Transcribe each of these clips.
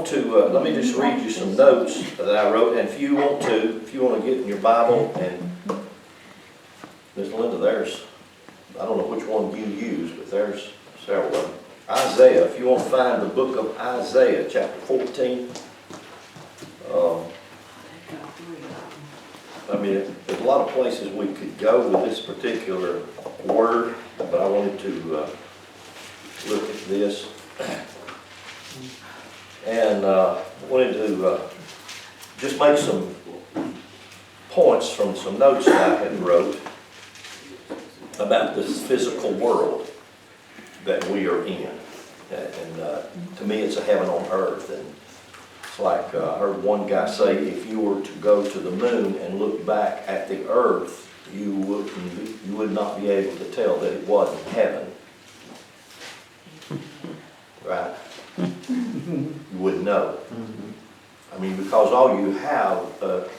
to, let me just read you some notes that I wrote, and if you want to get in your Bible, and Ms. Linda, there's, I don't know which one you use, but there's several of them. Isaiah, if you want to find the book of Isaiah, chapter 14. I mean, there's a lot of places we could go with this particular word, but I wanted to look at this. And wanted to just make some points from some notes that I had wrote about this physical world that we are in. And to me, it's a heaven on earth. And it's like I heard one guy say, if you were to go to the moon and look back at the earth, you would not be able to tell that it wasn't heaven. Right? You wouldn't know. I mean, because all you have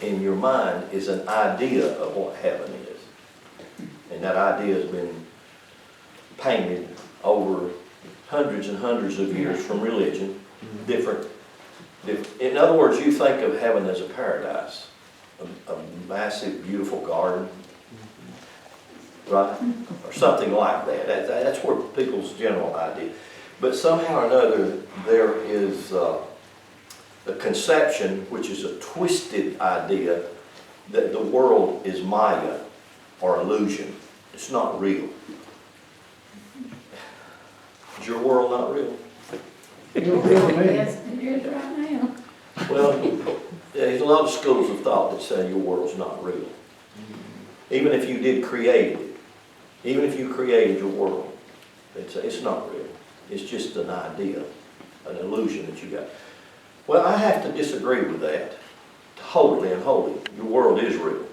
in your mind is an idea of what heaven is. And that idea has been painted over hundreds and hundreds of years from religion. In other words, you think of heaven as a paradise, a massive, beautiful garden, right? Or something like that. That's where people's general idea. But somehow or another, there is a conception, which is a twisted idea, that the world is Maya or illusion. It's not real. Is your world not real? Yes, it is right now. Well, there's a lot of schools of thought that say your world's not real. Even if you did create it, even if you created your world, it's not real. It's just an idea, an illusion that you got. Well, I have to disagree with that, totally and wholly. Your world is real,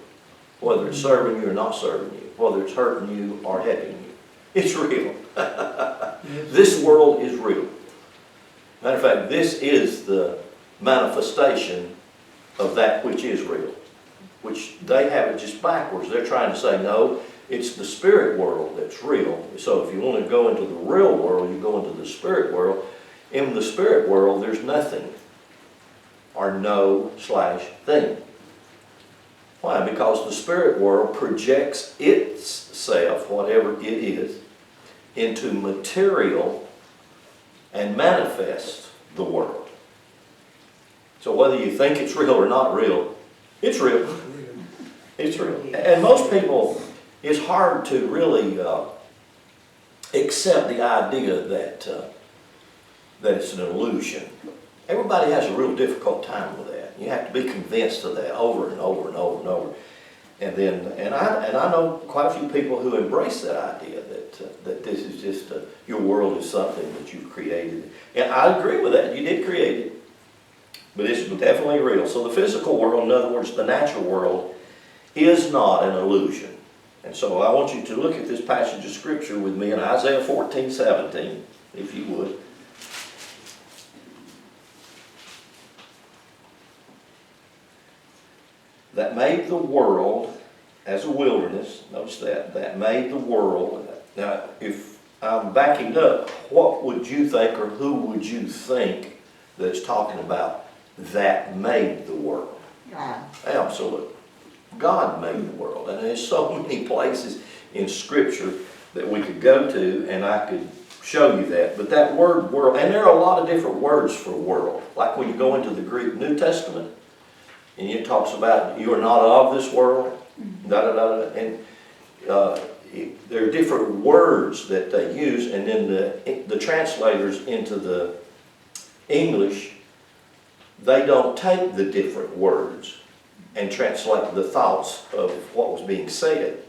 whether it's serving you or not serving you, whether it's hurting you or helping you. It's real. This world is real. Matter of fact, this is the manifestation of that which is real, which they have it just backwards. They're trying to say, no, it's the spirit world that's real. So if you want to go into the real world, you go into the spirit world. In the spirit world, there's nothing or no/thing. Why? Because the spirit world projects itself, whatever it is, into material and manifests the world. So whether you think it's real or not real, it's real. It's real. And most people, it's hard to really accept the idea that it's an illusion. Everybody has a real difficult time with that. You have to be convinced of that over and over and over and over. And I know quite a few people who embrace that idea that this is just your world is something that you've created. And I agree with that. You did create it, but it's definitely real. So the physical world, in other words, the natural world, is not an illusion. And so I want you to look at this passage of Scripture with me in Isaiah 14:17, if you would. That made the world as a wilderness. Notice that made the world. Now, if I'm backing up, what would you think, or who would you think that's talking about that made the world? God. Absolutely. God made the world. And there's so many places in Scripture that we could go to, and I could show you that. But that word world, and there are a lot of different words for world. Like when you go into the Greek New Testament, and it talks about you are not of this world, and there are different words that they use, and then the translators into the English, they don't take the different words and translate the thoughts of what was being said.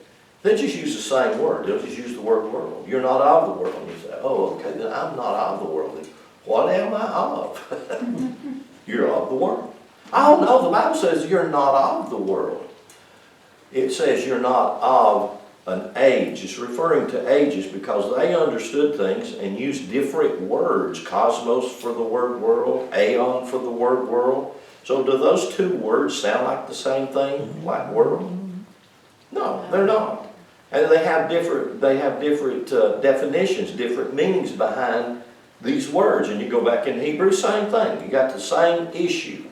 They just use the same word. They'll just use the word world. You're not of the world. And you say, oh, okay, then I'm not of the world. Then what am I of? You're of the world. Oh, no, the Bible says you're not of the world. It says you're not of an age. It's referring to ages because they understood things and used different words. Cosmos for the word world, aeon for the word world. So do those two words sound like the same thing, like world? No, they're not. And they have different definitions, different meanings behind these words, and you go back in Hebrew, same thing. You got the same issue.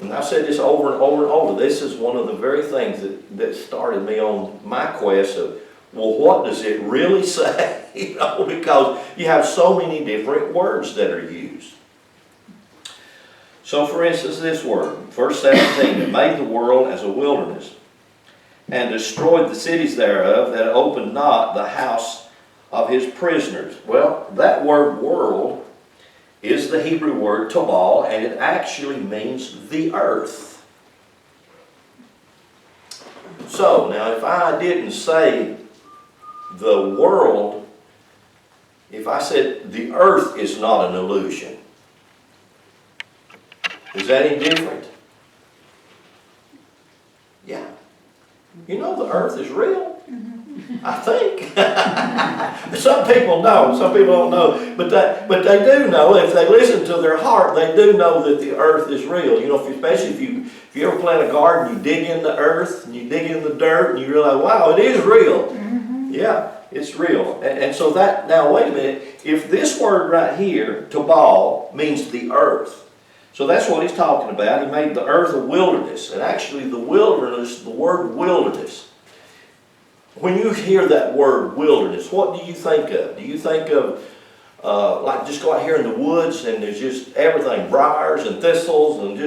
And I've said this over and over and over. This is one of the very things that started me on my quest of, well, what does it really say? You know, because you have so many different words that are used. So, for instance, this word, verse 17, it made the world as a wilderness, and destroyed the cities thereof, that opened not the house of his prisoners. Well, that word world is the Hebrew word tabal, and it actually means the earth. So, now if I didn't say the world, if I said the earth is not an illusion, is that any different? Yeah. You know the earth is real. I think. Some people know, some people don't know, but they do know. If they listen to their heart, they do know that the earth is real. You know, especially if you ever plant a garden, you dig in the earth and you dig in the dirt and you realize, wow, it is real. Yeah, it's real. And so that, now wait a minute, if this word right here, tabal, means the earth, so that's what he's talking about. He made the earth a wilderness. And actually the wilderness, the word wilderness, when you hear that word wilderness, what do you think of? Do you think of like just go out here in the woods and there's just everything, briars and thistles and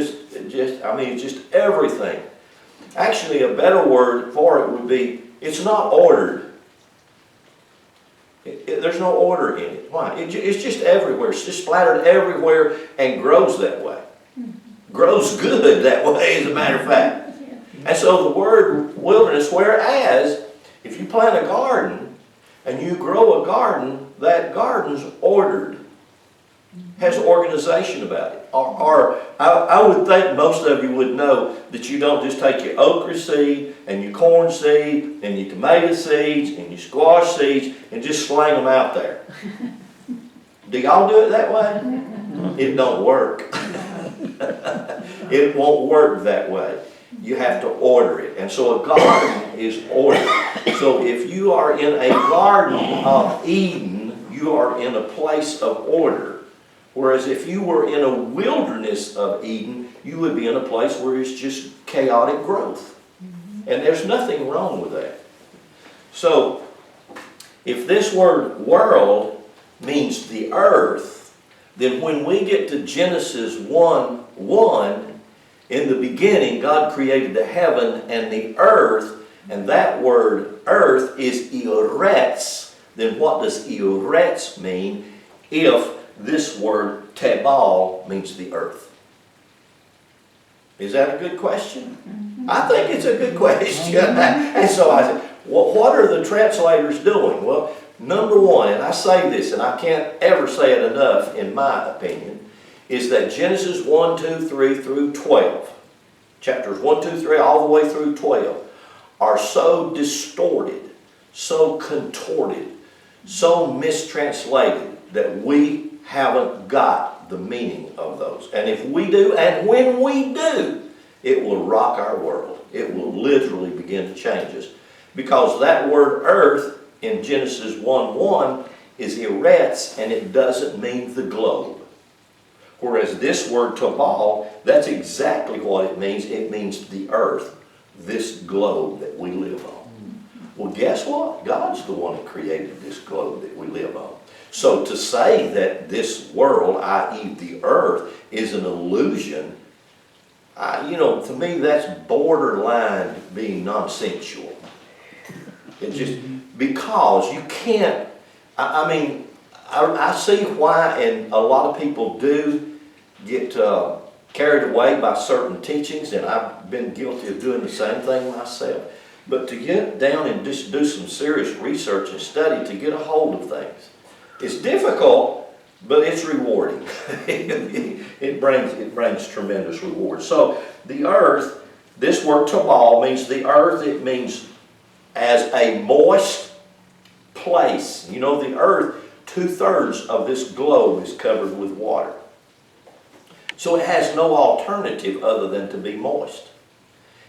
I mean, it's just everything. Actually, a better word for it would be, it's not ordered. There's no order in it. Why? It's just everywhere. It's just splattered everywhere and grows that way. Grows good that way, as a matter of fact. And so the word wilderness, whereas if you plant a garden and you grow a garden, that garden's ordered. Has organization about it. Or I would think most of you would know that you don't just take your okra seed and your corn seed and your tomato seeds and your squash seeds and just sling them out there. Do y'all do it that way? It don't work. It won't work that way. You have to order it. And so a garden is ordered. So if you are in a garden of Eden, you are in a place of order. Whereas if you were in a wilderness of Eden, you would be in a place where it's just chaotic growth. And there's nothing wrong with that. So, if this word world means the earth, then when we get to Genesis 1:1, in the beginning God created the heaven and the earth, and that word earth is eretz, then what does eretz mean if this word tabal means the earth? Is that a good question? I think it's a good question. And so I said, well, what are the translators doing? Well, number one, and I say this, and I can't ever say it enough in my opinion, is that Genesis 1, 2, 3 through 12, chapters 1, 2, 3, all the way through 12, are so distorted, so contorted, so mistranslated that we haven't got the meaning of those. And if we do, and when we do, it will rock our world. It will literally begin to change us. Because that word earth in Genesis 1:1 is eretz, and it doesn't mean the globe. Whereas this word tabal, that's exactly what it means. It means the earth, this globe that we live on. Well, guess what? God's the one that created this globe that we live on. So to say that this world, i.e. the earth, is an illusion, to me that's borderline being nonsensical. It's just because you can't, I see why, and a lot of people do get carried away by certain teachings, and I've been guilty of doing the same thing myself. But to get down and just do some serious research and study to get a hold of things, it's difficult, but it's rewarding. it brings tremendous reward. So the earth, this word tabal means the earth. It means as a moist place. You know, the earth, 2/3 of this globe is covered with water. So it has no alternative other than to be moist.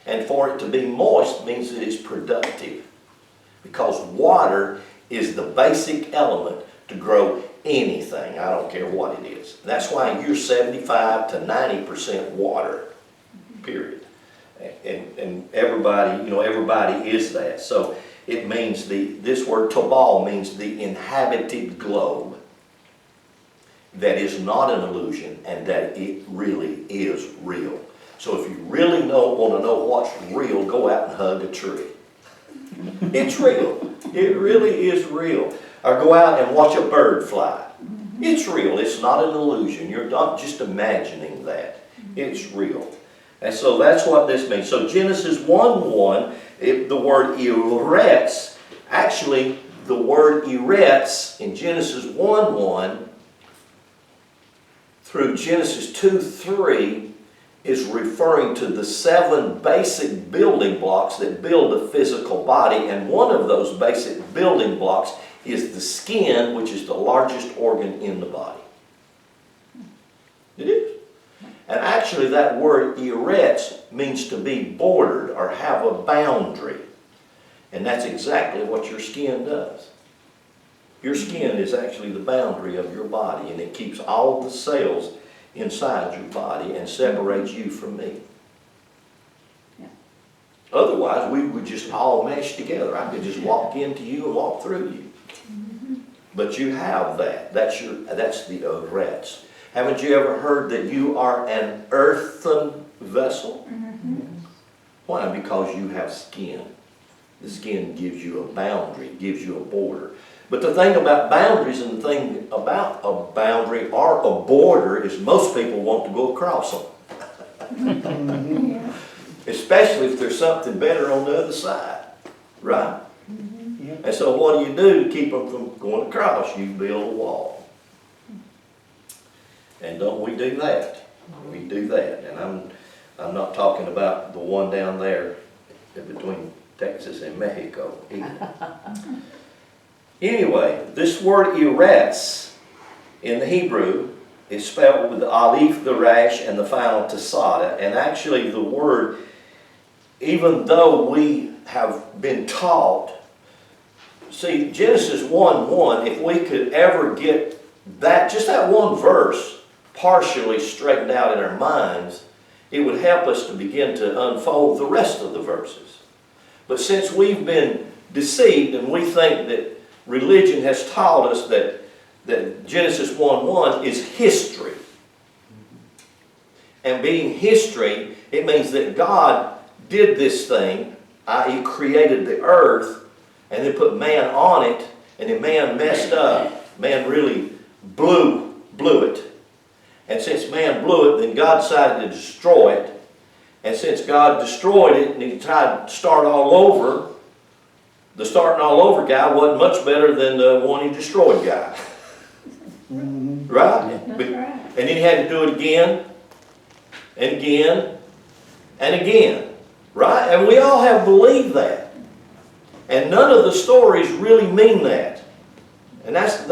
And for it to be moist means that it's productive. Because water is the basic element to grow anything. I don't care what it is. That's why you're 75 to 90% water, period. And everybody, you know, everybody is that. So it means this word tobal means the inhabited globe that is not an illusion and that it really is real. So if you really want to know what's real, go out and hug a tree. It's real. It really is real. Or go out and watch a bird fly. It's real. It's not an illusion. You're not just imagining that. It's real. And so that's what this means. So Genesis 1:1, the word eretz, actually the word eretz in Genesis 1:1 through Genesis 2:3 is referring to the 7 basic building blocks that build a physical body. And one of those basic building blocks is the skin, which is the largest organ in the body. It is. And actually that word eretz means to be bordered or have a boundary. And that's exactly what your skin does. Your skin is actually the boundary of your body, and it keeps all the cells inside your body and separates you from me. Yeah. Otherwise, we would just all mesh together. I could just walk into you and walk through you. But you have that. That's the eretz. Haven't you ever heard that you are an earthen vessel? Why? Because you have skin. The skin gives you a boundary, gives you a border. But the thing about boundaries and the thing about a boundary or a border is most people want to go across them. Especially if there's something better on the other side. Right? And so what do you do to keep them from going across? You build a wall. And don't we do that? We do that. And I'm not talking about the one down there between Texas and Mexico either. Anyway, this word eretz in the Hebrew is spelled with the aleph, the resh, and the final tasada. And actually the word, even though we have been taught, see, Genesis 1:1, if we could ever get that, just that one verse, partially straightened out in our minds, it would help us to begin to unfold the rest of the verses. But since we've been deceived and we think that religion has taught us that Genesis 1:1 is history. And being history, it means that God did this thing, i.e. created the earth, and then put man on it, and then man messed up. Man really blew it. And since man blew it, then God decided to destroy it. And since God destroyed it, and he tried to start all over, the starting all over guy wasn't much better than the one he destroyed guy. Right? That's right. And then he had to do it again, and again, and again. Right? And we all have believed that. And none of the stories really mean that. And that's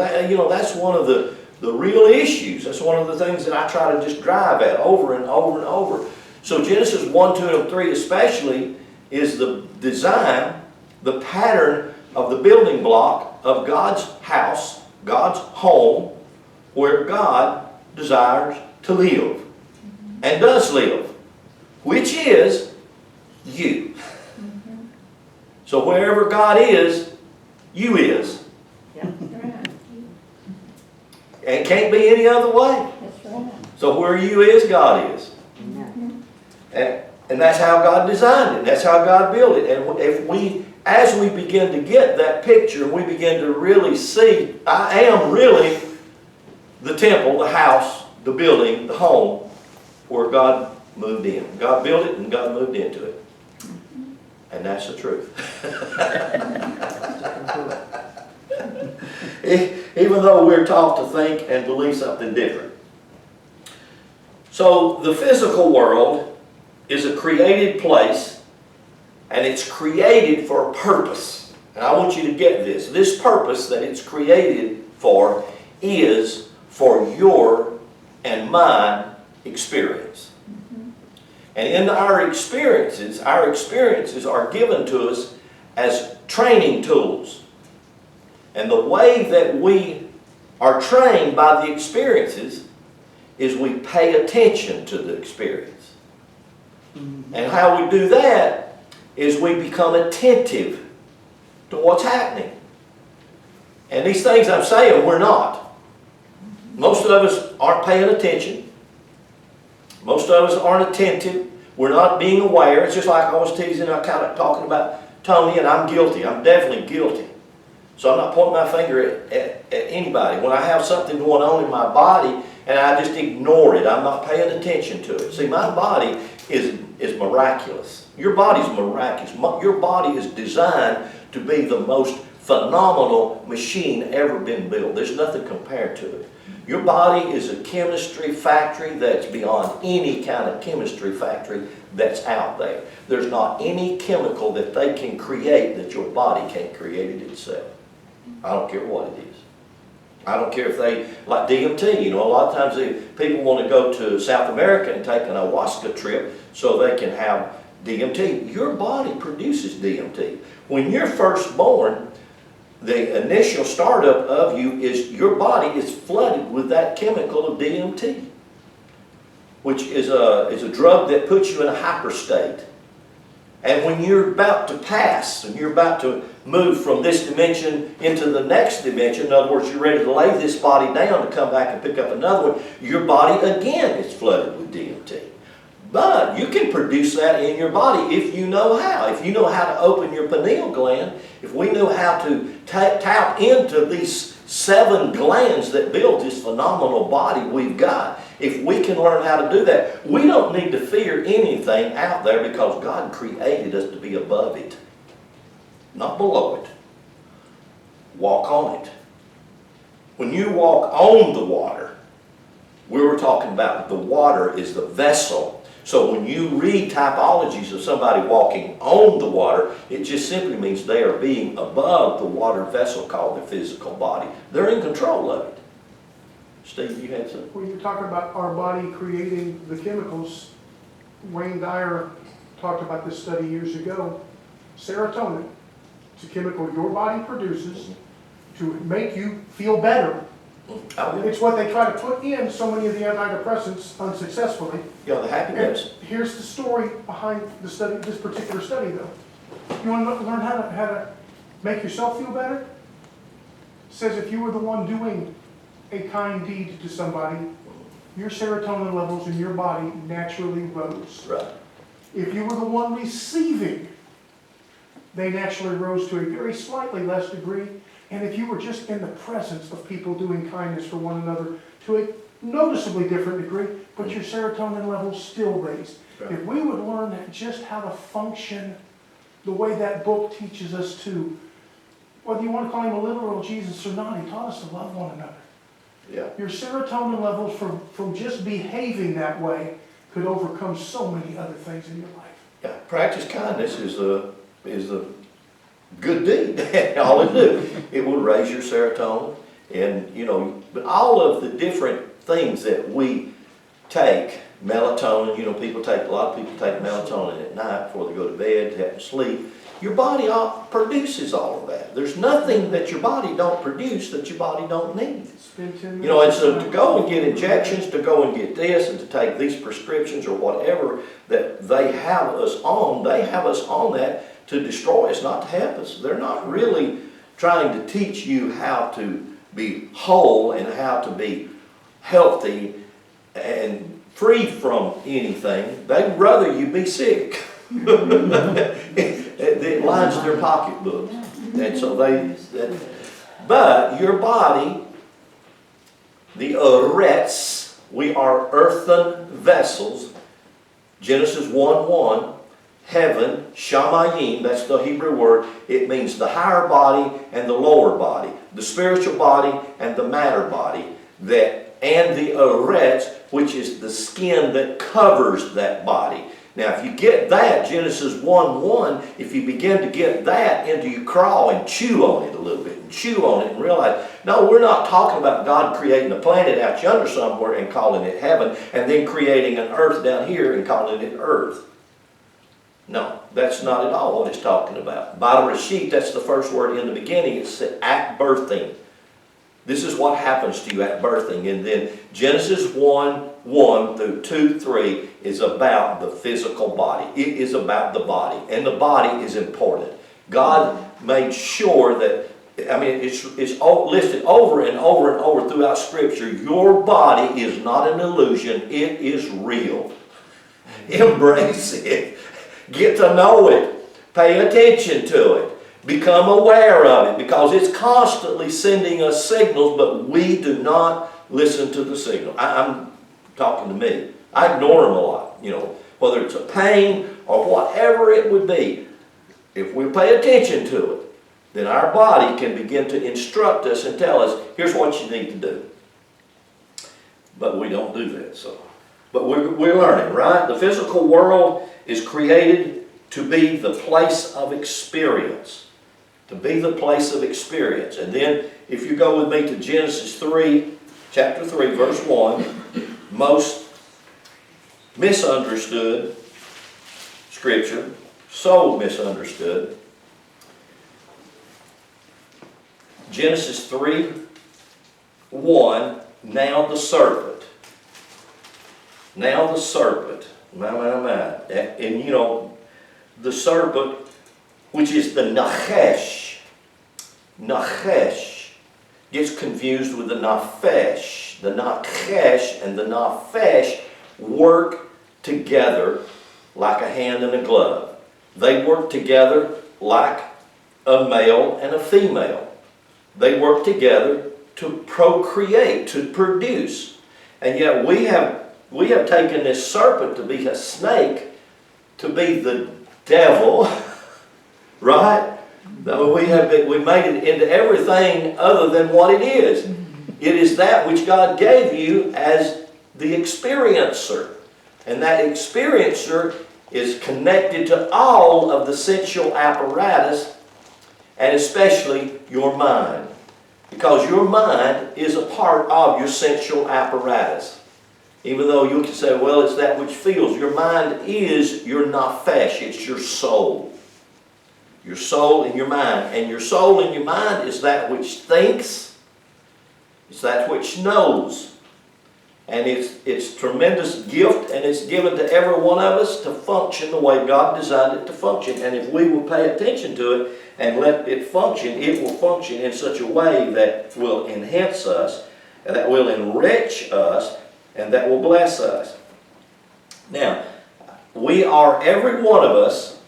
one of the real issues. That's one of the things that I try to just drive at over and over and over. So Genesis 1, 2, and 3 especially is the design, the pattern of the building block of God's house, God's home, where God desires to live and does live, which is you. So wherever God is, you is. Yeah. Right. And can't be any other way. That's right. So where you is, God is. And that's how God designed it. That's how God built it. And as we begin to get that picture, we begin to really see, I am really the temple, the house, the building, the home, where God moved in. God built it and God moved into it. And that's the truth. Even though we're taught to think and believe something different. So the physical world is a created place, and it's created for a purpose. And I want you to get this. This purpose that it's created for is for your and my experience. And in our experiences are given to us as training tools. And the way that we are trained by the experiences is we pay attention to the experience. And how we do that is we become attentive to what's happening. And these things I'm saying, we're not. Most of us aren't paying attention. Most of us aren't attentive. We're not being aware. It's just like I was teasing, I kind of talking about Tony, and I'm guilty. I'm definitely guilty. So I'm not pointing my finger at anybody. When I have something going on in my body and I just ignore it, I'm not paying attention to it. See, my body is miraculous. Your body's miraculous. Your body is designed to be the most phenomenal machine ever been built. There's nothing compared to it. Your body is a chemistry factory that's beyond any kind of chemistry factory that's out there. There's not any chemical that they can create that your body can't create it itself. I don't care what it is. I don't care if they, like DMT, you know, a lot of times people want to go to South America and take an ayahuasca trip so they can have DMT. Your body produces DMT. When you're first born, the initial startup of you is your body is flooded with that chemical of DMT, which is a drug that puts you in a hyperstate. And when you're about to pass, and you're about to move from this dimension into the next dimension, in other words, you're ready to lay this body down to come back and pick up another one, your body again is flooded with DMT. But you can produce that in your body if you know how. If you know how to open your pineal gland, if we know how to tap into these 7 glands that build this phenomenal body we've got, if we can learn how to do that, we don't need to fear anything out there because God created us to be above it, not below it. Walk on it. When you walk on the water, we were talking about the water is the vessel. So when you read typologies of somebody walking on the water, it just simply means they are being above the water vessel called their physical body. They're in control of it. Steve, you had something? When you talk about our body creating the chemicals, Wayne Dyer talked about this study years ago. Serotonin, it's a chemical your body produces to make you feel better. It's what they try to put in so many of the antidepressants unsuccessfully. Yeah, the happiness. And here's the story behind the study, this particular study, though. You want to learn how to make yourself feel better? It says if you were the one doing a kind deed to somebody, your serotonin levels in your body naturally rose. Right. If you were the one receiving, they naturally rose to a very slightly less degree. And if you were just in the presence of people doing kindness for one another to a noticeably different degree, but your serotonin levels still raised. Right. If we would learn just how to function the way that book teaches us to, whether you want to call him a literal Jesus or not, he taught us to love one another. Yeah. Your serotonin levels from just behaving that way could overcome so many other things in your life. Yeah, practice kindness is a good deed. All it do, it will raise your serotonin, and you know, but all of the different things that we take, melatonin. You know, a lot of people take melatonin at night before they go to bed to have sleep. Your body produces all of that. There's nothing that your body don't produce that your body don't need. You know, and so to go and get injections, to go and get this, and to take these prescriptions or whatever that they have us on that to destroy us, not to help us. They're not really trying to teach you how to be whole and how to be healthy and free from anything. They'd rather you be sick. It lines their pocketbooks. And so but your body, the arets, we are earthen vessels. Genesis 1:1, heaven, shamayim, that's the Hebrew word. It means the higher body and the lower body, the spiritual body and the matter body, and the arets, which is the skin that covers that body. Now, if you get that, Genesis 1:1, if you begin to get that into you, crawl and chew on it a little bit, and chew on it and realize, no, we're not talking about God creating a planet out yonder somewhere and calling it heaven, and then creating an earth down here and calling it earth. No, that's not at all what it's talking about. Bereshit, that's the first word in the beginning. It's at birthing. This is what happens to you at birthing. And then Genesis 1:1 through 2:3 is about the physical body. It is about the body. And the body is important. God made sure that, I mean, it's listed over and over and over throughout Scripture. Your body is not an illusion. It is real. Embrace it. Get to know it. Pay attention to it. Become aware of it, because it's constantly sending us signals, but we do not listen to the signal. I'm talking to me. I ignore them a lot, whether it's a pain or whatever it would be. If we pay attention to it, then our body can begin to instruct us and tell us, here's what you need to do. But we don't do that. But we're learning, right? The physical world is created to be the place of experience. To be the place of experience. And then, if you go with me to Genesis 3, chapter 3, verse 1, most misunderstood Scripture, so misunderstood. Genesis 3, 1, now the serpent. Now the serpent. My. And the serpent, which is the Nachesh. Nachesh gets confused with the Nafesh. The Nachesh and the Nafesh work together like a hand and a glove. They work together like a male and a female. They work together to procreate, to produce. And yet we have taken this serpent to be a snake, to be the devil, right? We made it into everything other than what it is. It is that which God gave you as the experiencer. And that experiencer is connected to all of the sensual apparatus, and especially your mind. Because your mind is a part of your sensual apparatus. Even though you can say, well, it's that which feels. Your mind is your nafesh. It's your soul. Your soul and your mind. And your soul and your mind is that which thinks. It's that which knows. And it's tremendous gift, and it's given to every one of us to function the way God designed it to function. And if we will pay attention to it and let it will function in such a way that will enhance us, and that will enrich us, and that will bless us. Now, every one of us,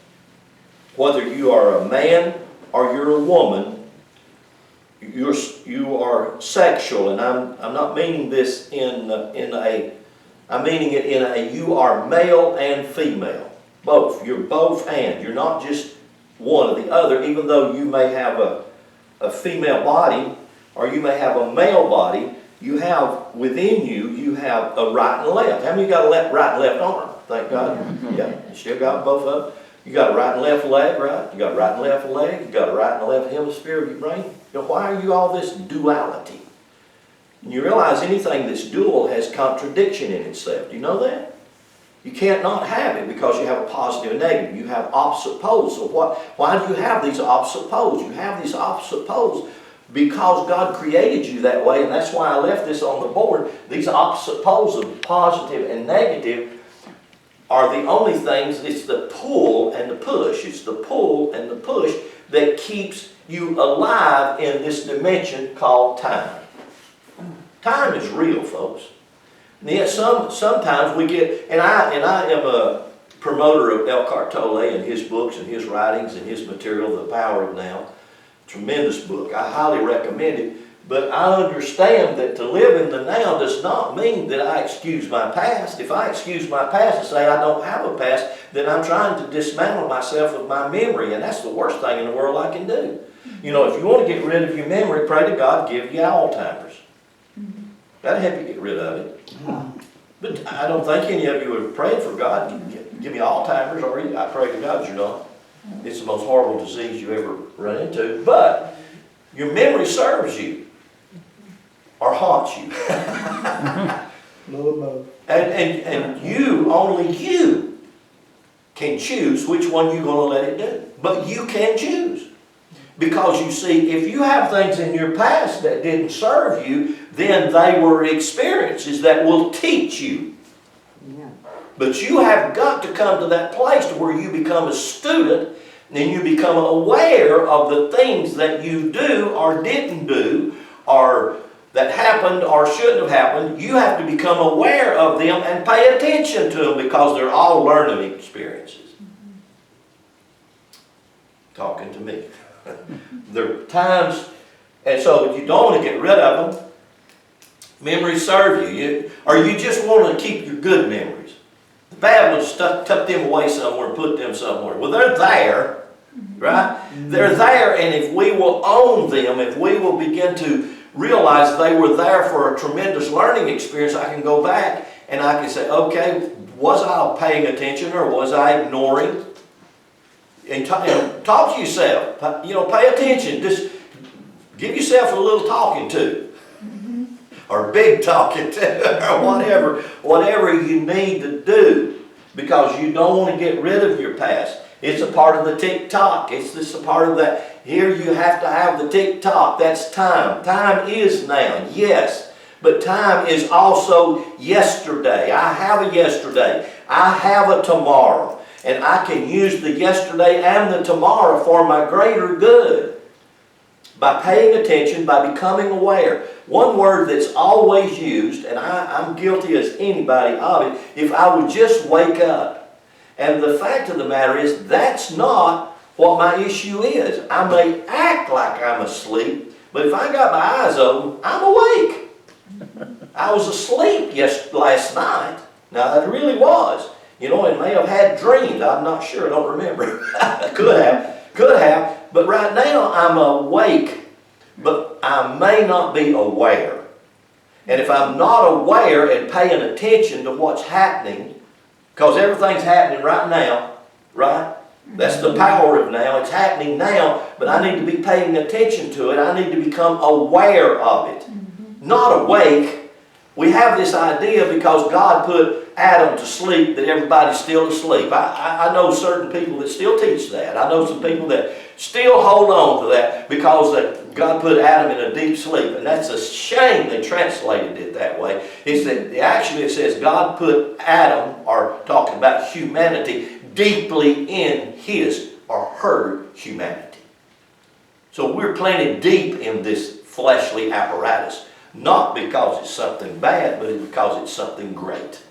whether you are a man or you're a woman, you are sexual, and I'm not meaning this I'm meaning it in a you are male and female. Both. You're both and. You're not just one or the other, even though you may have a female body or you may have a male body. You have within you have a right and left. How many got a right and left arm? Thank God. Yeah, you still got both of them. You got a right and left leg, right? You got a right and left leg. You got a right and left hemisphere of your brain. Why are you all this duality? And you realize anything that's dual has contradiction in itself. Do you know that? You can't not have it because you have a positive and negative. You have opposite poles. So why do you have these opposite poles? You have these opposite poles because God created you that way, and that's why I left this on the board. These opposite poles of positive and negative are the only things. It's the pull and the push. It's the pull and the push that keeps you alive in this dimension called time. Time is real, folks. And yet sometimes we get, and I am a promoter of Eckhart Tolle and his books and his writings and his material, The Power of Now. Tremendous book. I highly recommend it. But I understand that to live in the now does not mean that I excuse my past. If I excuse my past and say I don't have a past, then I'm trying to dismantle myself of my memory, and that's the worst thing in the world I can do. If you want to get rid of your memory, pray to God give you Alzheimer's. That'll help you get rid of it. But I don't think any of you are praying for God give me Alzheimer's, or I pray to God you're not. It's the most horrible disease you ever run into. But your memory serves you. Or haunts you. and only you can choose which one you're going to let it do. But you can choose. Because you see, if you have things in your past that didn't serve you, then they were experiences that will teach you. Yeah. But you have got to come to that place to where you become a student and you become aware of the things that you do or didn't do or that happened or shouldn't have happened. You have to become aware of them and pay attention to them because they're all learning experiences. Talking to me. There are times, and so if you don't want to get rid of them, memories serve you. Or you just want to keep your good memories. The bad ones, tuck them away somewhere, put them somewhere. Well, they're there, right? They're there, and if we will own them, if we will begin to realize they were there for a tremendous learning experience, I can go back and I can say, okay, was I paying attention or was I ignoring? And talk to yourself. Pay attention. Just give yourself a little talking to. Or big talking to. Or whatever you need to do. Because you don't want to get rid of your past. It's a part of the tick-tock. It's just a part of that. Here you have to have the tick-tock. That's time. Time is now. Yes. But time is also yesterday. I have a yesterday. I have a tomorrow. And I can use the yesterday and the tomorrow for my greater good. By paying attention, by becoming aware. One word that's always used, and I'm guilty as anybody of it, if I would just wake up. And the fact of the matter is, that's not what my issue is. I may act like I'm asleep, but if I got my eyes open, I'm awake. I was asleep last night. Now, that really was. And may have had dreams. I'm not sure. I don't remember. Could have. But right now, I'm awake. But I may not be aware. And if I'm not aware and paying attention to what's happening, because everything's happening right now, right? That's the power of now. It's happening now, but I need to be paying attention to it. I need to become aware of it. Not awake. We have this idea because God put Adam to sleep that everybody's still asleep. I know certain people that still teach that. I know some people that still hold on to that because God put Adam in a deep sleep. And that's a shame they translated it that way. Actually it says God put Adam, or talking about humanity, deeply in his or her humanity. So we're planted deep in this fleshly apparatus. Not because it's something bad, but because it's something great.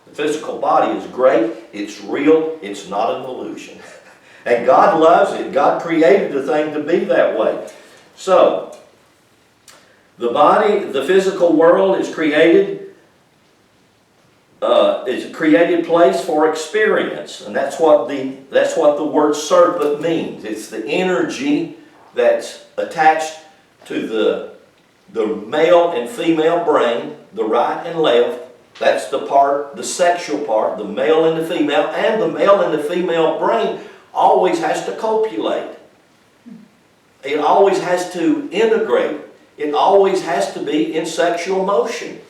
The physical body is great, it's real, it's not an illusion. And God loves it. God created the thing to be that way. So, the body, the physical world is created, it's a created place for experience. And that's what the word serpent means. It's the energy that's attached to the male and female brain, the right and left. That's the sexual part, the male and the female. And the male and the female brain always has to copulate. It always has to integrate. It always has to be in sexual motion.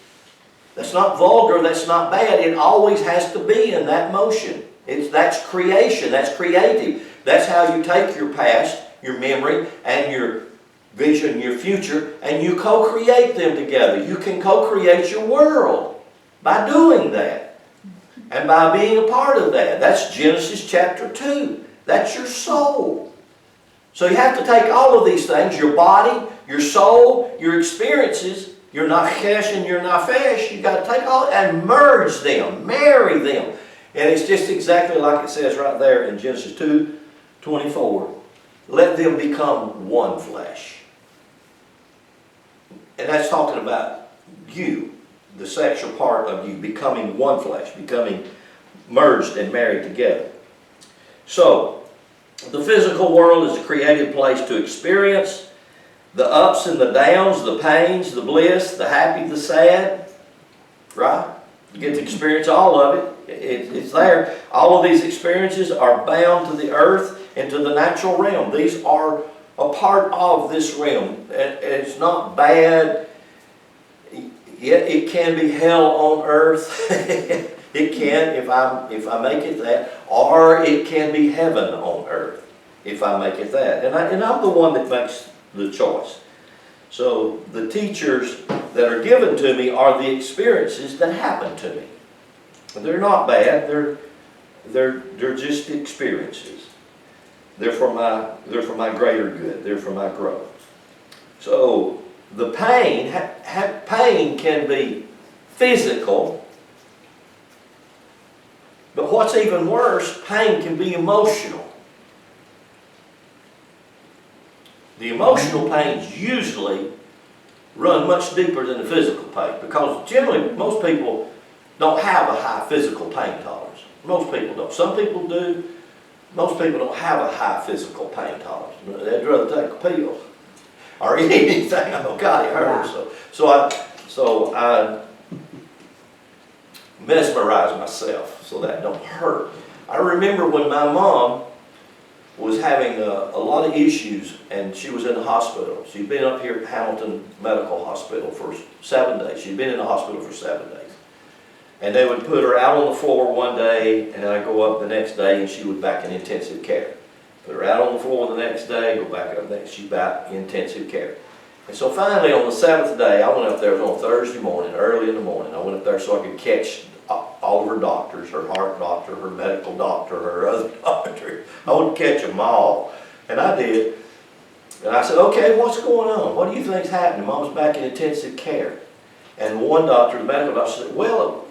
That's not vulgar, that's not bad. It always has to be in that motion. That's creation, that's creative. That's how you take your past, your memory, and your vision, your future, and you co-create them together. You can co-create your world by doing that and by being a part of that. That's Genesis chapter 2. That's your soul. So you have to take all of these things, your body, your soul, your experiences, your nachesh and your nafesh, you've got to take all and merge them, marry them. And it's just exactly like it says right there in Genesis 2:24. Let them become one flesh. And that's talking about you, the sexual part of you, becoming one flesh, becoming merged and married together. So, the physical world is a created place to experience the ups and the downs, the pains, the bliss, the happy, the sad. Right? You get to experience all of it. It's there. All of these experiences are bound to the earth and to the natural realm. These are a part of this realm. It's not bad. Yet it can be hell on earth. It can, if I make it that, or it can be heaven on earth. if I make it that. And I'm the one that makes the choice. So the teachers that are given to me are the experiences that happen to me. They're not bad. They're just experiences. They're for my greater good. They're for my growth. So the pain can be physical, but what's even worse, pain can be emotional. The emotional pains usually run much deeper than the physical pain, because generally most people don't have a high physical pain tolerance. Most people don't. Some people do. Most people don't have a high physical pain tolerance. They'd rather take a pill or eat anything. Oh God, it hurts. So I mesmerize myself so that don't hurt. I remember when my mom was having a lot of issues, and she was in the hospital. She'd been up here at Hamilton Medical Hospital for 7 days. She'd been in the hospital for 7 days. And they would put her out on the floor one day, and I'd go up the next day, and she was back in intensive care. Put her out on the floor the next day, go back up next, she's back in intensive care. And so finally, on the 7th day, I went up there, it was on Thursday morning, early in the morning. I went up there so I could catch all of her doctors, her heart doctor, her medical doctor, her other doctor. I would catch them all. And I did. And I said, okay, what's going on? What do you think's happening? Mom's back in intensive care. And one doctor, the medical doctor, said, well,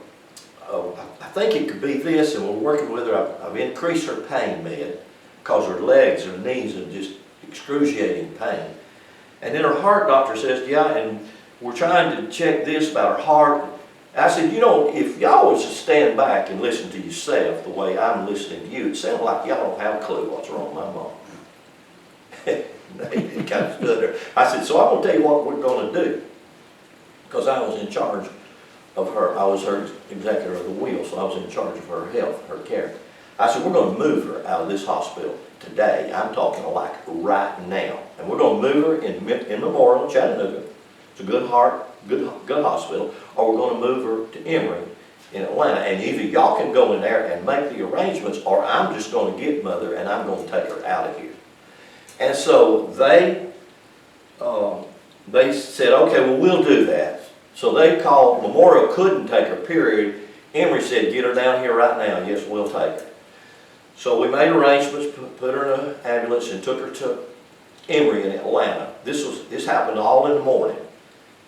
I think it could be this, and we're working with her. I've increased her pain med because her legs, her knees are just excruciating pain. And then her heart doctor says, yeah, and we're trying to check this about her heart. I said, you know, if y'all was to stand back and listen to yourself the way I'm listening to you, it sounds like y'all don't have a clue what's wrong with my mom. They kind of stood there. I said, so I'm going to tell you what we're going to do. Because I was in charge of her, I was her executor of the will, so I was in charge of her health, her care. I said, we're going to move her out of this hospital today. I'm talking like right now. And we're going to move her in Memorial in Chattanooga. It's a good hospital. Or we're going to move her to Emory in Atlanta. And either y'all can go in there and make the arrangements, or I'm just going to get Mother and I'm going to take her out of here. And so they said, okay, well, we'll do that. So they called, Memorial couldn't take her, period. Emory said, get her down here right now. Yes, we'll take her. So we made arrangements, put her in an ambulance, and took her to Emory in Atlanta. This happened all in the morning.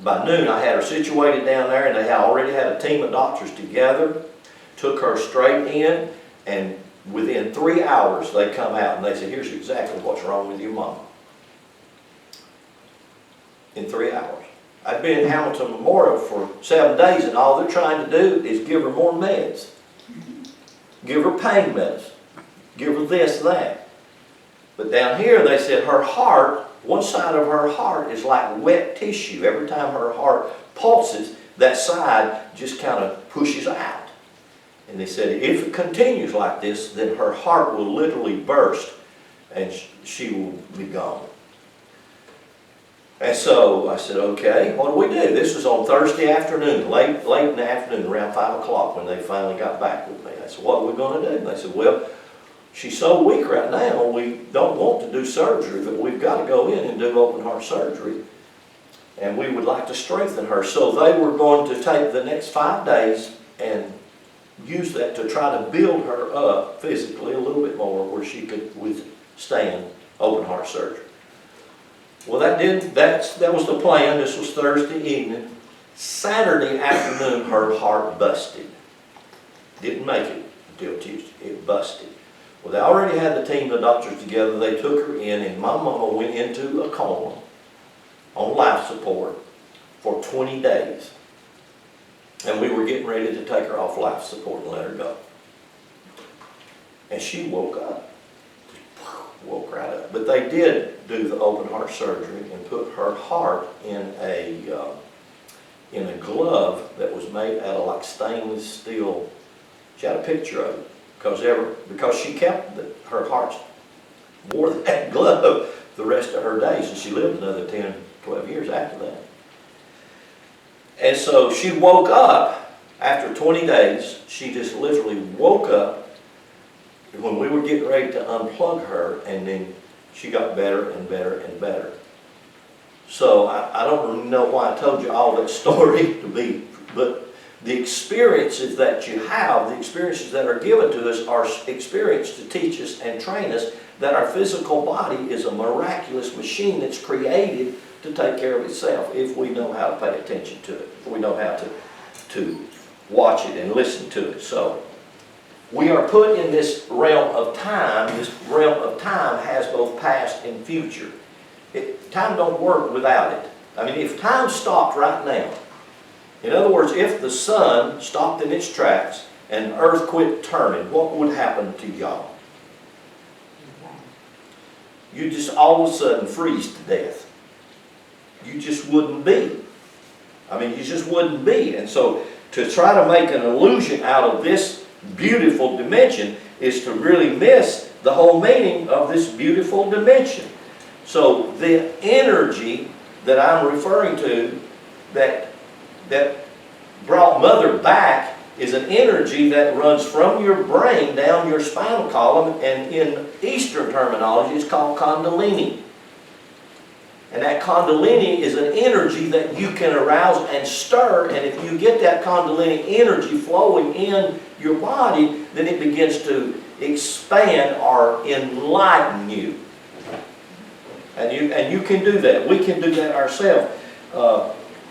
By noon, I had her situated down there, and they had already had a team of doctors together, took her straight in, and within 3 hours, they come out and they said, here's exactly what's wrong with your mom. In 3 hours. I'd been in Hamilton Memorial for 7 days, and all they're trying to do is give her more meds. Give her pain medicine. Give her this, that. But down here, they said her heart, one side of her heart is like wet tissue. Every time her heart pulses, that side just kind of pushes out. And they said if it continues like this, then her heart will literally burst and she will be gone. And so I said, okay, what do we do? This was on Thursday afternoon, late in the afternoon, around 5 o'clock when they finally got back with me. I said, what are we going to do? And they said, well, she's so weak right now, we don't want to do surgery, but we've got to go in and do open heart surgery. And we would like to strengthen her. So they were going to take the next 5 days and use that to try to build her up physically a little bit more where she could withstand open heart surgery. Well, that was the plan. This was Thursday evening. Saturday afternoon, her heart busted. Didn't make it until Tuesday. It busted. Well, they already had the team of doctors together. They took her in, and my mama went into a coma on life support for 20 days. And we were getting ready to take her off life support and let her go. And she woke up. Woke right up. But they did do the open heart surgery and put her heart in a glove that was made out of like stainless steel. She had a picture of it because she kept her heart, wore that glove the rest of her days, and she lived another 10, 12 years after that. And so she woke up after 20 days. She just literally woke up when we were getting ready to unplug her, and then she got better and better and better. So I don't really know why I told you all that story but the experiences that you have, the experiences that are given to us are experiences to teach us and train us that our physical body is a miraculous machine that's created to take care of itself if we know how to pay attention to it, if we know how to watch it and listen to it. So we are put in this realm of time. This realm of time has both past and future. Time don't work without it. I mean, if time stopped right now, in other words, if the sun stopped in its tracks and the earth quit turning, what would happen to y'all? You just all of a sudden freeze to death. You just wouldn't be. I mean, you just wouldn't be. And so to try to make an illusion out of this beautiful dimension is to really miss the whole meaning of this beautiful dimension. So the energy that I'm referring to that brought Mother back is an energy that runs from your brain down your spinal column, and in Eastern terminology it's called Kundalini. And that Kundalini is an energy that you can arouse and stir, and if you get that Kundalini energy flowing in your body, then it begins to expand or enlighten you. And you can do that. We can do that ourselves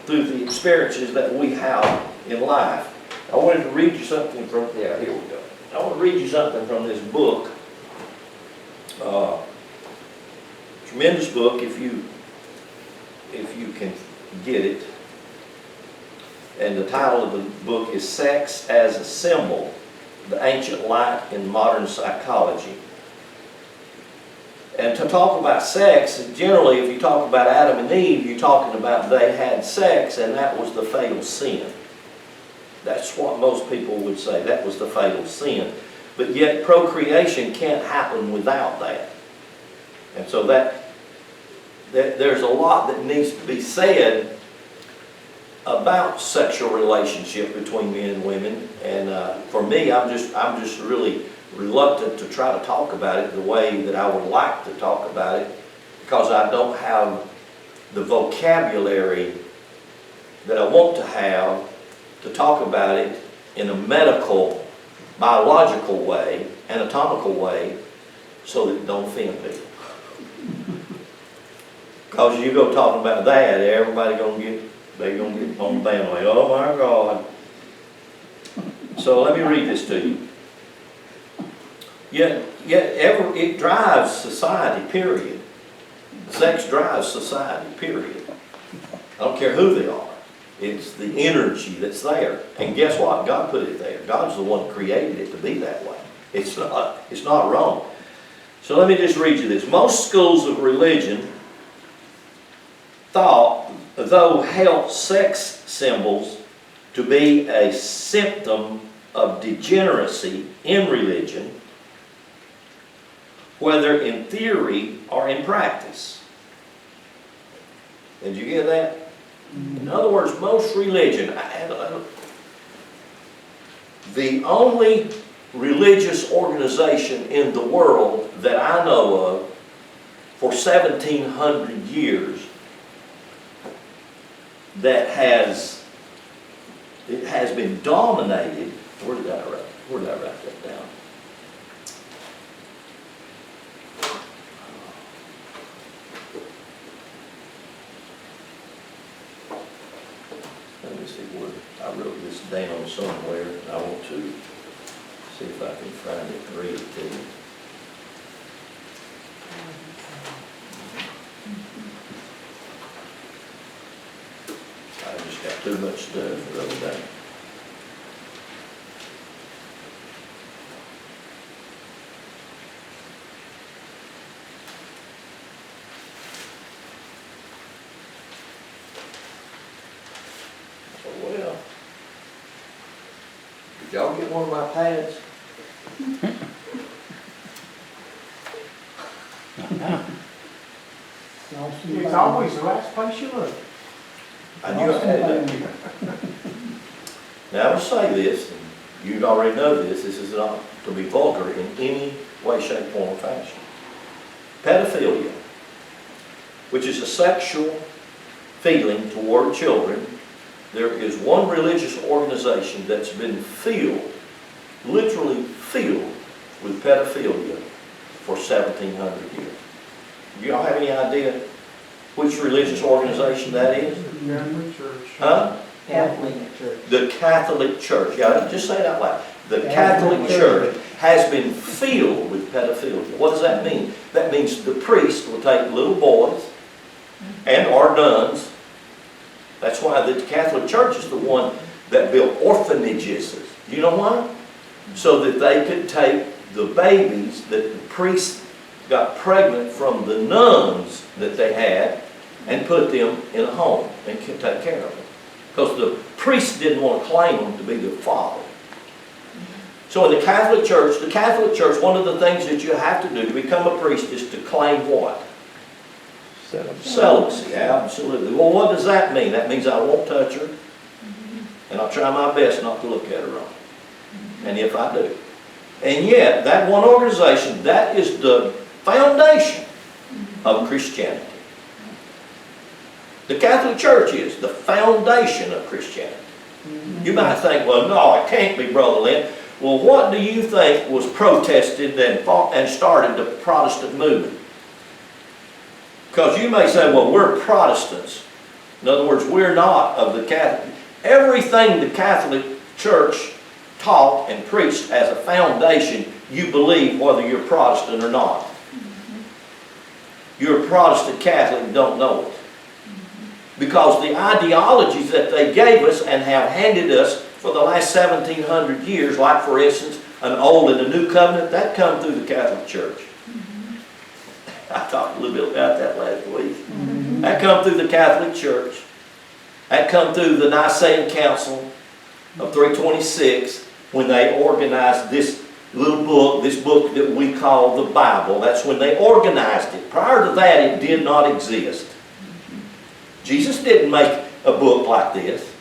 through the experiences that we have in life. I wanted to read you something from, here we go. I want to read you something from this book. Tremendous book if you can get it. And the title of the book is Sex as a Symbol, the Ancient Light in Modern Psychology. And to talk about sex, generally if you talk about Adam and Eve, you're talking about they had sex and that was the fatal sin. That's what most people would say, that was the fatal sin. But yet procreation can't happen without that. And so there's a lot that needs to be said about sexual relationship between men and women. And for me, I'm just really reluctant to try to talk about it the way that I would like to talk about it, because I don't have the vocabulary that I want to have to talk about it in a medical, biological way, anatomical way, so that it don't offend people. Because you go talking about that, everybody they're gonna get on the bandwagon. Oh my God. So let me read this to you. Yet it drives society, period. Sex drives society, period. I don't care who they are. It's the energy that's there. And guess what? God put it there. God's the one who created it to be that way. It's not wrong. So let me just read you this. Most schools of religion held sex symbols to be a symptom of degeneracy in religion, whether in theory or in practice. Did you get that? In other words, most religion, the only religious organization in the world that I know of for 1,700 years that has been dominated. Where did I write that down? Let me see where I wrote this down somewhere. I want to see if I can find it and read it to you. I just got too much stuff the other day. Well, did y'all get one of my pads? It's always the last place you look. I knew I had that. Now I will say this, You already know this. This is not to be vulgar in any way, shape, form, or fashion. Pedophilia, which is a sexual feeling toward children. There is one religious organization that's been filled, literally filled, with pedophilia for 1,700 years. Do y'all have any idea which religious organization that is? The Catholic Church. Huh? Catholic Church. The Catholic Church. Yeah, just say it out loud. The Catholic Church has been filled with pedophilia. What does that mean? That means the priest will take little boys and or nuns. That's why the Catholic Church is the one that built orphanages. Do you know why? So that they could take the babies that the priests got pregnant from the nuns that they had and put them in a home and could take care of them. Because the priests didn't want to claim them to be their father. So in the Catholic Church, one of the things that you have to do to become a priest is to claim what? Celibacy, absolutely. Well, what does that mean? That means I won't touch her, and I'll try my best not to look at her wrong. And if I do. And yet, that one organization, that is the foundation of Christianity. The Catholic Church is the foundation of Christianity. You might think, well, no, it can't be, Brother Lynn. Well, what do you think was protested and started the Protestant movement? Because you may say, well, we're Protestants. In other words, we're not of the Catholic. Everything the Catholic Church taught and preached as a foundation, you believe whether you're Protestant or not. You're a Protestant Catholic and don't know it. Because the ideologies that they gave us and have handed us for the last 1,700 years, like for instance, an Old and a New Covenant, that come through the Catholic Church. I talked a little bit about that last week. That come through the Catholic Church. That come through the Nicene Council of 326 when they organized this little book, this book that we call the Bible. That's when they organized it. Prior to that, it did not exist. Jesus didn't make a book like this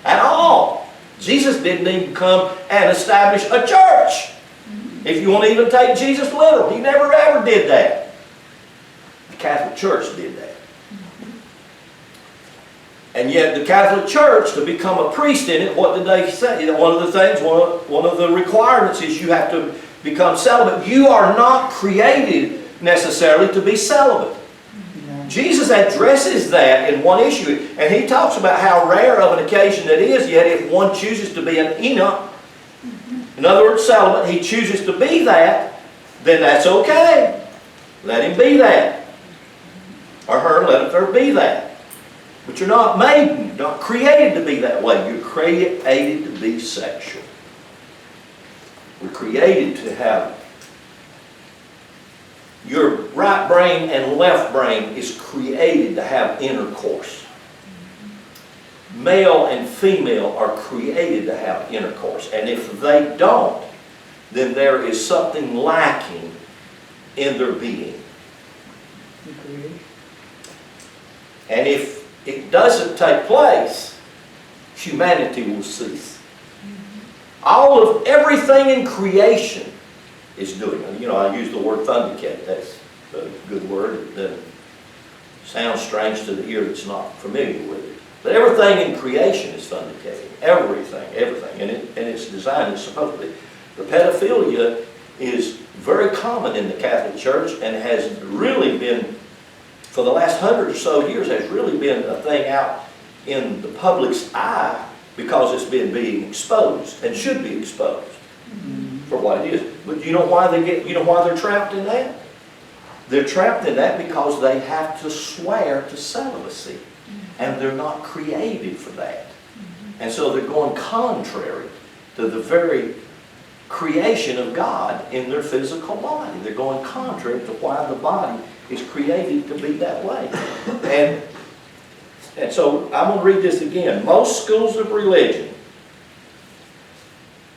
at all. Jesus didn't even come and establish a church. If you want to even take Jesus literal, he never ever did that. The Catholic Church did that. And yet the Catholic Church, to become a priest in it, what did they say? One of the things, one of the requirements is you have to become celibate. You are not created necessarily to be celibate. Jesus addresses that in one issue, and he talks about how rare of an occasion it is, yet if one chooses to be an Enoch, in other words, celibate, he chooses to be that, then that's okay. Let him be that. Or her, let her be that. But you're not made, not created to be that way. You're created to be sexual. We're created to have your right brain and left brain is created to have intercourse. Male and female are created to have intercourse. And if they don't, then there is something lacking in their being. And if it doesn't take place, humanity will cease. Everything in creation is doing it. You know, I use the word thundercat. That's a good word. It sounds strange to the ear that's not familiar with it. But everything in creation is thundercating. Everything. And its design is supposed to be. The pedophilia is very common in the Catholic Church and has really been, for the last 100 or so years, has really been a thing out in the public's eye because it's been being exposed and should be exposed for what it is. But you know why they're trapped in that? They're trapped in that because they have to swear to celibacy. And they're not created for that. And so they're going contrary to the very creation of God in their physical body. They're going contrary to why the body is created to be that way. And so I'm going to read this again. Most schools of religion,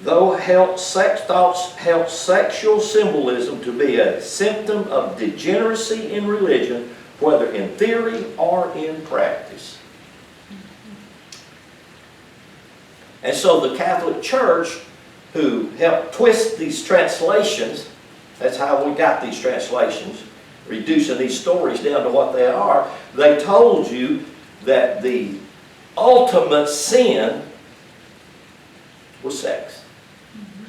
though held sexual symbolism to be a symptom of degeneracy in religion, whether in theory or in practice. And so the Catholic Church who helped twist these translations. That's how we got these translations, reducing these stories down to what they are. They told you that the ultimate sin was sex.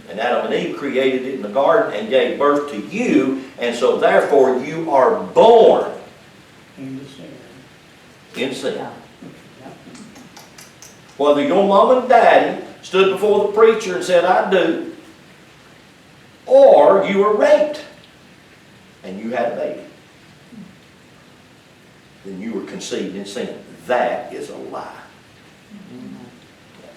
And Adam and Eve created it in the garden and gave birth to you, and so therefore you are born into sin. in sin. Yeah. Whether your mom and daddy stood before the preacher and said, I do, or you were raped and you had a baby, then you were conceived in sin. That is a lie.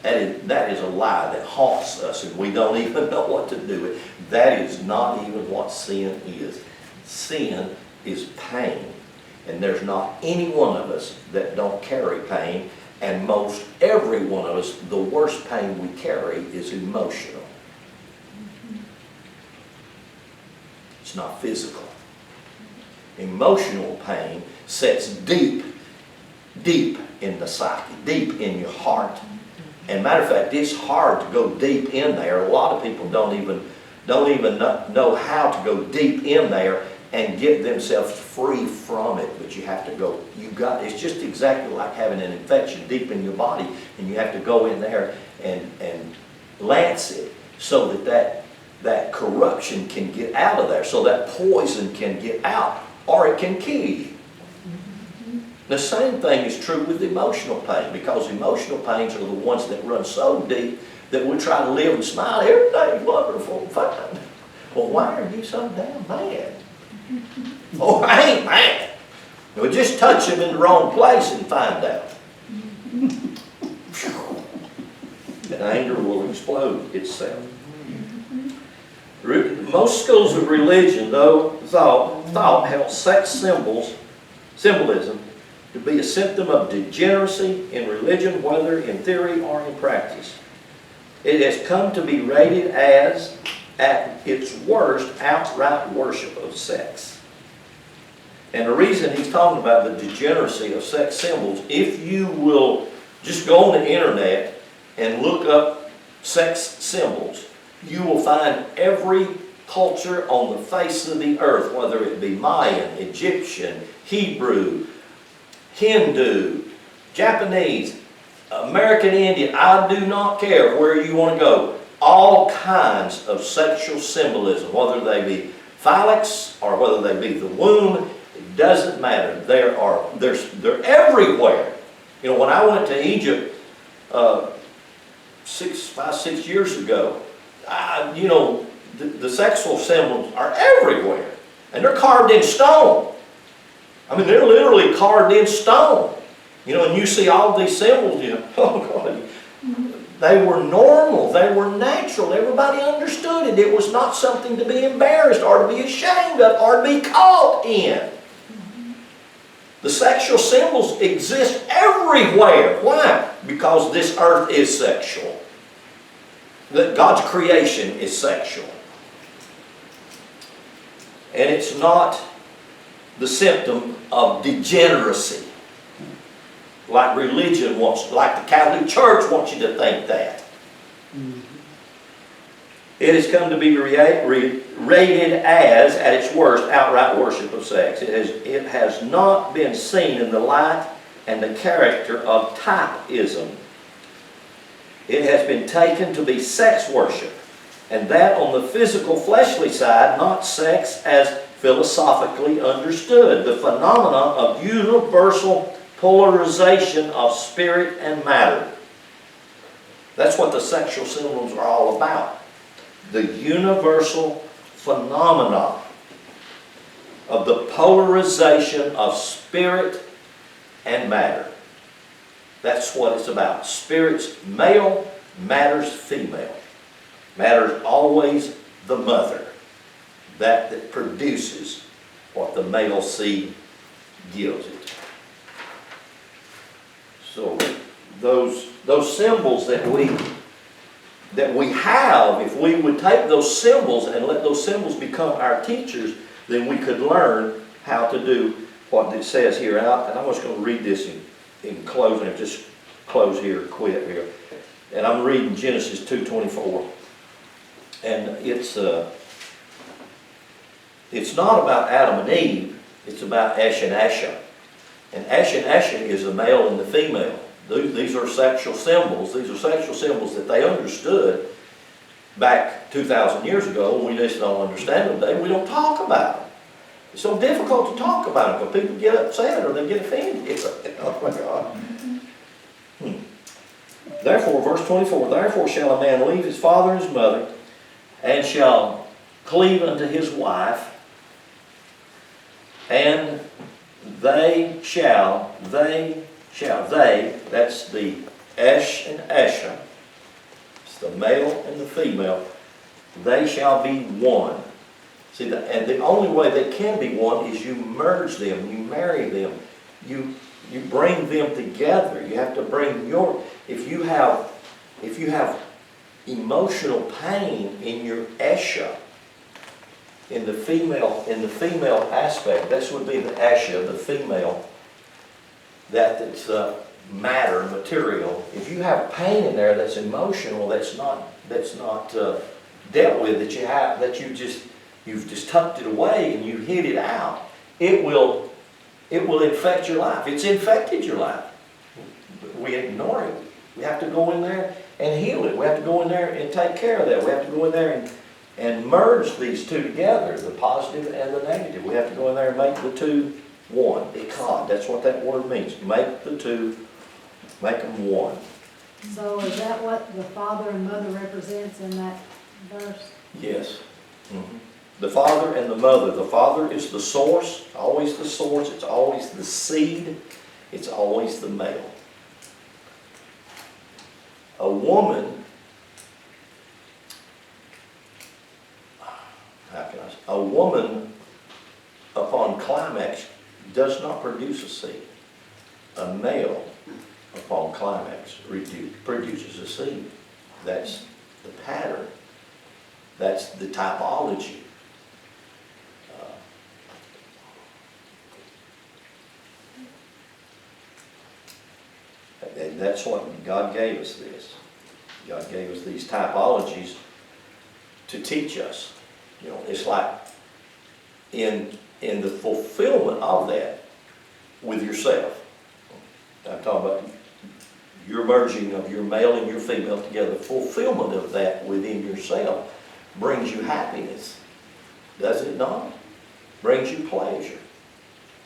That is a lie that haunts us and we don't even know what to do with. That is not even what sin is. Sin is pain. And there's not any one of us that don't carry pain. And most every one of us, the worst pain we carry is emotional. It's not physical. Emotional pain sets deep, deep in the psyche, deep in your heart. And matter of fact, it's hard to go deep in there. A lot of people don't even know how to go deep in there and get themselves free from it. But you have to go. It's just exactly like having an infection deep in your body, and you have to go in there and lance it so that corruption can get out of there, so that poison can get out, or it can kill you. The same thing is true with emotional pain, because emotional pains are the ones that run so deep that we try to live and smile every day, wonderful and fine. Well, why are you so damn mad? Oh, I ain't mad. Well, just touch him in the wrong place and find out. And anger will explode itself. Most schools of religion, though, thought held sex symbolism to be a symptom of degeneracy in religion, whether in theory or in practice. It has come to be rated as, at its worst, outright worship of sex. And the reason he's talking about the degeneracy of sex symbols, if you will just go on the internet and look up sex symbols, you will find every culture on the face of the earth, whether it be Mayan, Egyptian, Hebrew, Hindu, Japanese, American Indian, I do not care where you want to go. All kinds of sexual symbolism, whether they be phallics or whether they be the womb, it doesn't matter. They're everywhere. You know, when I went to Egypt 6 years ago, the sexual symbols are everywhere. And they're carved in stone. I mean, they're literally carved in stone. You know, and you see all these symbols, you know, oh God. They were normal. They were natural. Everybody understood it. It was not something to be embarrassed or to be ashamed of or to be caught in. The sexual symbols exist everywhere. Why? Because this earth is sexual. That God's creation is sexual. And it's not the symptom of degeneracy. Like religion wants, like the Catholic Church wants you to think that. It has come to be rated as, at its worst, outright worship of sex. It has not been seen in the light and the character of typeism. It has been taken to be sex worship, and that on the physical, fleshly side, not sex as philosophically understood. The phenomena of universal polarization of spirit and matter. That's what the sexual symbols are all about. The universal phenomena of the polarization of spirit and matter. That's what it's about. Spirit's male, matter's female. Matter's always the mother. That produces what the male seed gives it. So those symbols that we have, if we would take those symbols and let those symbols become our teachers, then we could learn how to do what it says here. And I'm just going to read this in closing, just close here, quit here. And I'm reading Genesis 2:24. And it's not about Adam and Eve, it's about Esh and Asha. And Esh and Asha is the male and the female. These are sexual symbols. These are sexual symbols that they understood back 2,000 years ago. We just don't understand them today. We don't talk about them. It's so difficult to talk about them because people get upset or they get offended. Oh my God. Therefore, verse 24, therefore shall a man leave his father and his mother, and shall cleave unto his wife, and they, that's the Esh and Asha, it's the male and the female, they shall be one. See, and the only way they can be one is you merge them, you marry them, you bring them together. You have to bring if you have emotional pain in your Esha, in the female aspect, this would be the Esha, the female, that's matter, material. If you have pain in there that's emotional, that's not dealt with, you've just tucked it away and you hid it out, it will infect your life. It's infected your life. We ignore it. We have to go in there and heal it. We have to go in there and take care of that. We have to go in there and merge these two together, the positive and the negative. We have to go in there and make the two one. Echad, that's what that word means. Make the two, make them one. So is that what the father and mother represents in that verse? Yes. Mm-hmm. The father and the mother. The father is the source, always the source. It's always the seed. It's always the male. A woman, a woman upon climax does not produce a seed. A male upon climax produces a seed. That's the pattern. That's the typology. And that's what God gave us this. God gave us these typologies to teach us. You know, it's like in the fulfillment of that with yourself. I'm talking about your merging of your male and your female together. The fulfillment of that within yourself brings you happiness. Does it not? Brings you pleasure.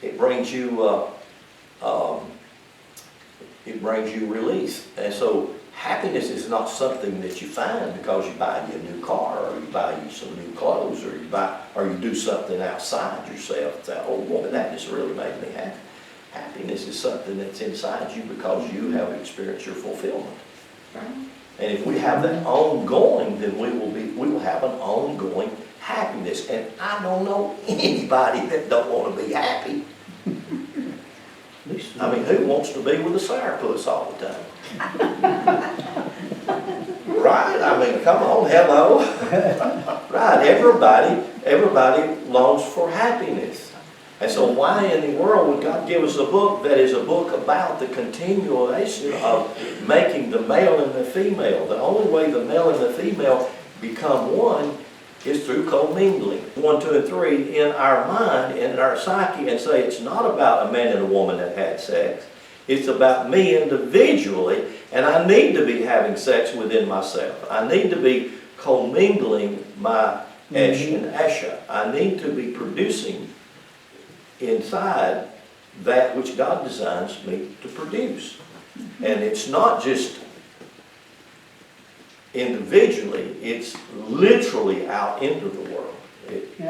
It brings you release. And so happiness is not something that you find because you buy you a new car or you buy you some new clothes or you do something outside yourself. That, oh boy, that just really made me happy. Happiness is something that's inside you because you have experienced your fulfillment. And if we have that ongoing, then we will have an ongoing happiness. And I don't know anybody that don't want to be happy. I mean, who wants to be with a sourpuss all the time? Right? I mean, come on, hello. Right, everybody longs for happiness. And so why in the world would God give us a book that is a book about the continuation of making the male and the female? The only way the male and the female become one is through commingling. 1, 2, and 3 in our mind, in our psyche, and say it's not about a man and a woman that had sex. It's about me individually, and I need to be having sex within myself. I need to be commingling my Esh and Asha. I need to be producing inside that which God designs me to produce. And it's not just individually, it's literally out into the world. You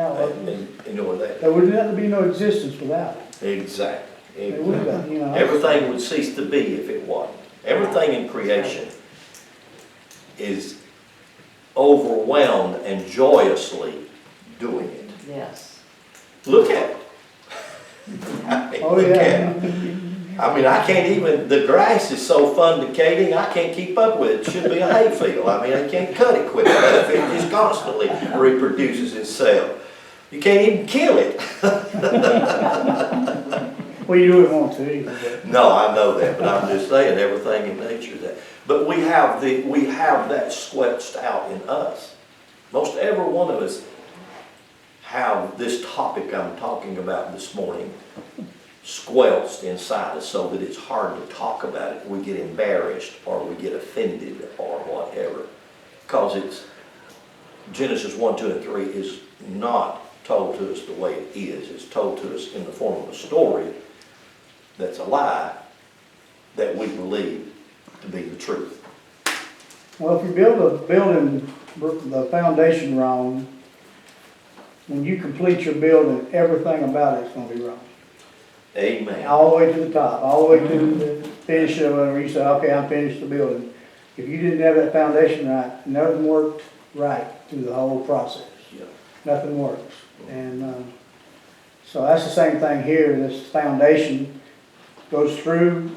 know that. There wouldn't be no existence without it. Exactly. You know, Everything would cease to be if it wasn't. Everything in creation is overwhelmed and joyously doing it. Yes. Look at it. Look at it. I mean, I can't even, the grass is so fundicating, I can't keep up with it. It should be a hayfield. I mean, I can't cut it quick enough. It just constantly reproduces itself. You can't even kill it. Well, you wouldn't want to either. But. No, I know that, but I'm just saying everything in nature is that. But we have that swept out in us. Most every one of us have this topic I'm talking about this morning squelched inside us so that it's hard to talk about it. We get embarrassed or we get offended or whatever. Because it's Genesis 1, 2, and 3 is not told to us the way it is. It's told to us in the form of a story that's a lie that we believe to be the truth. Well, if you build a building, the foundation wrong, when you complete your building, everything about it's gonna be wrong. Amen. All the way to the top, all the way to the finish of it, where you say, okay, I'm finished the building. If you didn't have that foundation right, nothing worked right through the whole process. Yeah. Nothing works. And so that's the same thing here. This foundation goes through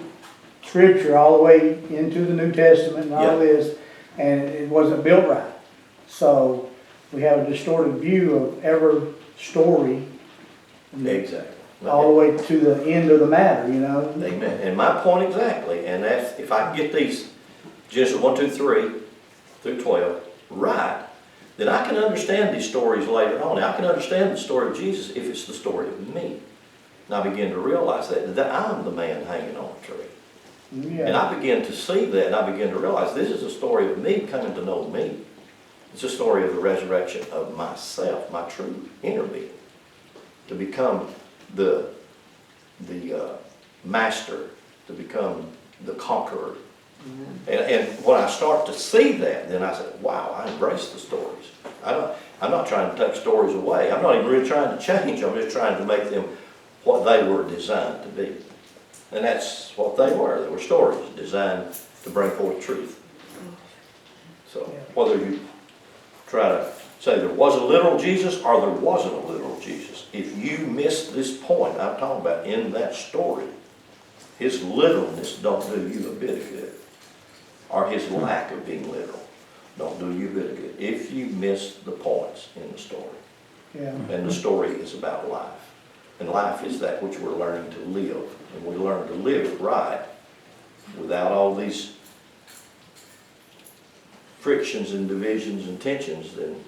Scripture all the way into the New Testament and all this, and it wasn't built right. So we have a distorted view of every story. Exactly. All the way to the end of the matter, you know? Amen. And my point exactly, and that's, if I can get these Genesis 1, 2, 3 through 12 right, then I can understand these stories later on. I can understand the story of Jesus if it's the story of me. And I begin to realize that I'm the man hanging on a tree. Yeah. And I begin to see that, and I begin to realize this is a story of me coming to know me. It's a story of the resurrection of myself, my true inner being, to become the master, to become the conqueror. And when I start to see that, then I say, wow, I embrace the stories. I'm not trying to take stories away. I'm not even really trying to change. I'm just trying to make them what they were designed to be. And that's what they were. They were stories designed to bring forth truth. So whether you try to say there was a literal Jesus or there wasn't a literal Jesus, if you miss this point I'm talking about in that story, his literalness don't do you a bit of good. Or his lack of being literal don't do you a bit of good. If you miss the points in the story. Yeah. And the story is about life. And life is that which we're learning to live. And we learn to live right without all these frictions and divisions and tensions, then